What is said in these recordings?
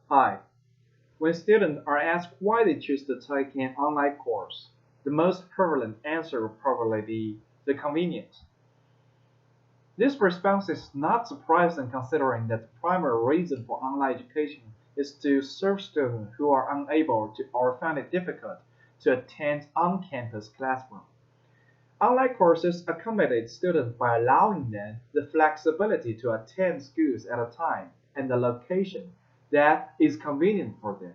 Hi. When students are asked why they choose to take an online course, the most prevalent answer will probably be the convenience. This response is not surprising considering that the primary reason for online education is to serve students who are unable to or find it difficult to attend on-campus classroom. Online courses accommodate students by allowing them the flexibility to attend schools at a time and a location that is convenient for them.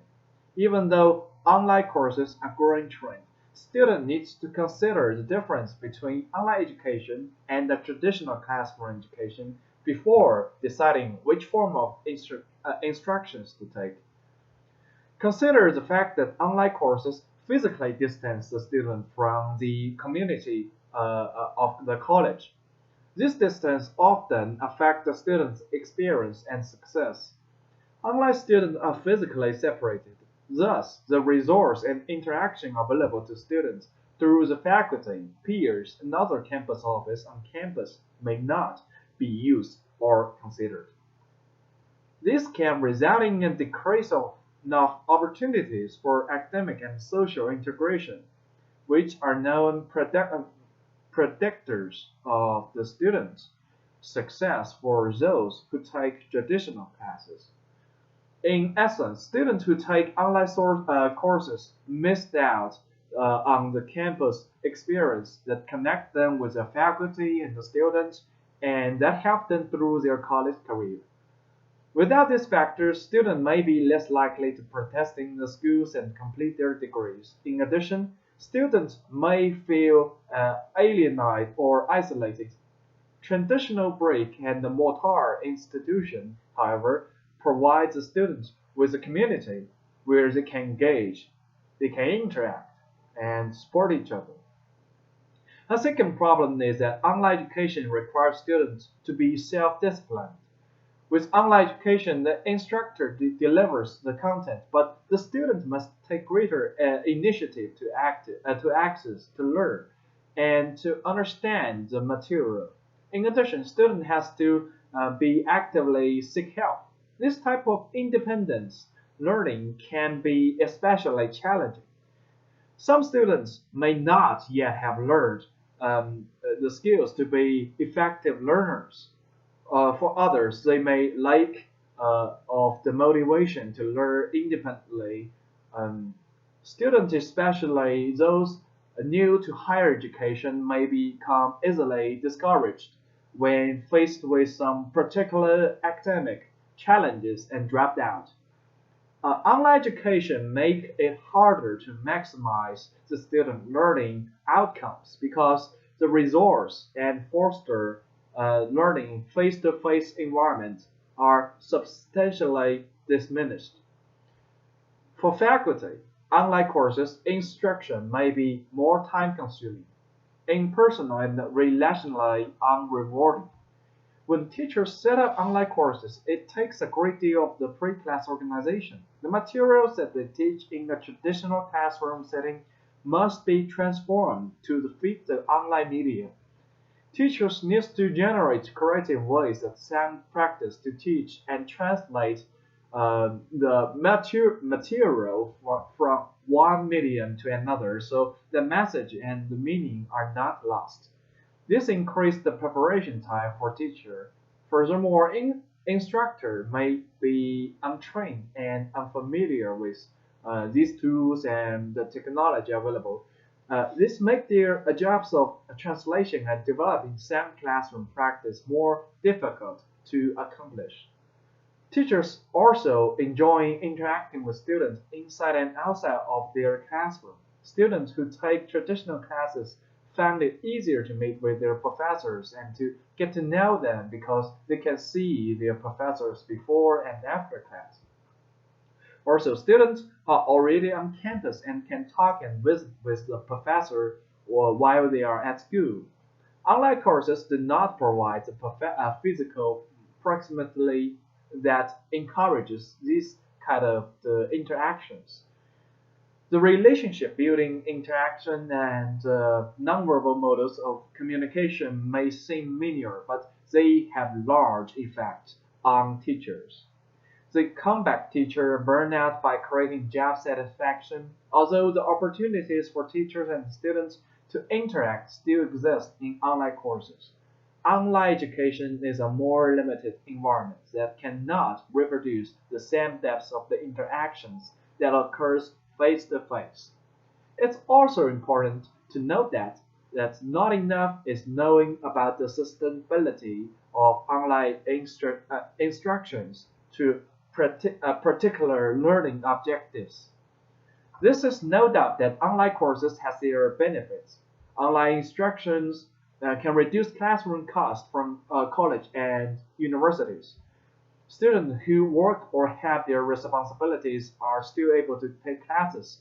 Even though online courses are a growing trend, students need to consider the difference between online education and the traditional classroom education before deciding which form of instructions to take. Consider the fact that online courses physically distance the student from the community of the college. This distance often affects the student's experience and success. Online students are physically separated. Thus, the resource and interaction available to students through the faculty, peers, and other campus office on campus may not be used or considered. This can result in a decrease of opportunities for academic and social integration, which are known predictors of the student's success for those who take traditional classes. In essence, students who take online courses missed out on the campus experience that connect them with the faculty and the students and that help them through their college career. Without these factors, students may be less likely to protest in the schools and complete their degrees. In addition, students may feel alienated or isolated. Traditional brick and mortar institution, however, provides the students with a community where they can engage, they can interact, and support each other. A second problem is that online education requires students to be self-disciplined. With online education, the instructor delivers the content, but the student must take greater initiative to access, to learn, and to understand the material. In addition, student has to be actively seek help. This type of independence learning can be especially challenging. Some students may not yet have learned the skills to be effective learners. For others, they may lack of the motivation to learn independently. Um, Students, especially those new to higher education, may become easily discouraged when faced with some particular academic challenges and drop out. Online education make it harder to maximize the student learning outcomes because the resource and foster learning face-to-face environment are substantially diminished. For faculty, online courses instruction may be more time-consuming, impersonal, and relationally unrewarding. When teachers set up online courses, it takes a great deal of the pre-class organization. The materials that they teach in a traditional classroom setting must be transformed to fit the online medium. Teachers need to generate creative ways that sound practice to teach and translate the material from one medium to another so the message and the meaning are not lost. This increases the preparation time for teacher. Furthermore, instructor may be untrained and unfamiliar with these tools and the technology available. This makes their jobs of translation and developing sound classroom practice more difficult to accomplish. Teachers also enjoy interacting with students inside and outside of their classroom. Students who take traditional classes find it easier to meet with their professors and to get to know them because they can see their professors before and after class. Also, students are already on campus and can talk and visit with the professor while they are at school. Online courses do not provide a physical proximity that encourages these kind of the interactions. The relationship building interaction and nonverbal models of communication may seem minor, but they have large effects on teachers. They combat teacher burnout by creating job satisfaction, although the opportunities for teachers and students to interact still exist in online courses. Online education is a more limited environment that cannot reproduce the same depth of the interactions that occurs face to face. It's also important to note that not enough is knowing about the sustainability of online instructions to particular learning objectives. This is no doubt that online courses have their benefits. Online instructions can reduce classroom costs from college and universities. Students who work or have their responsibilities are still able to take classes.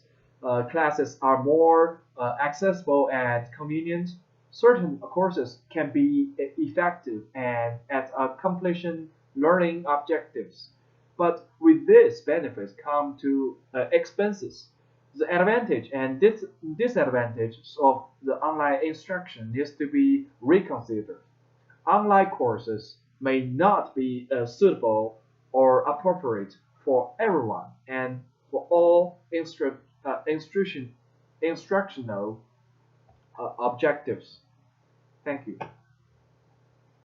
Classes are more accessible and convenient. Certain courses can be effective and at accomplishing learning objectives. But with these benefits come to expenses. The advantage and disadvantages of the online instruction needs to be reconsidered. Online courses may not be suitable or appropriate for everyone and for all instructional objectives. Thank you.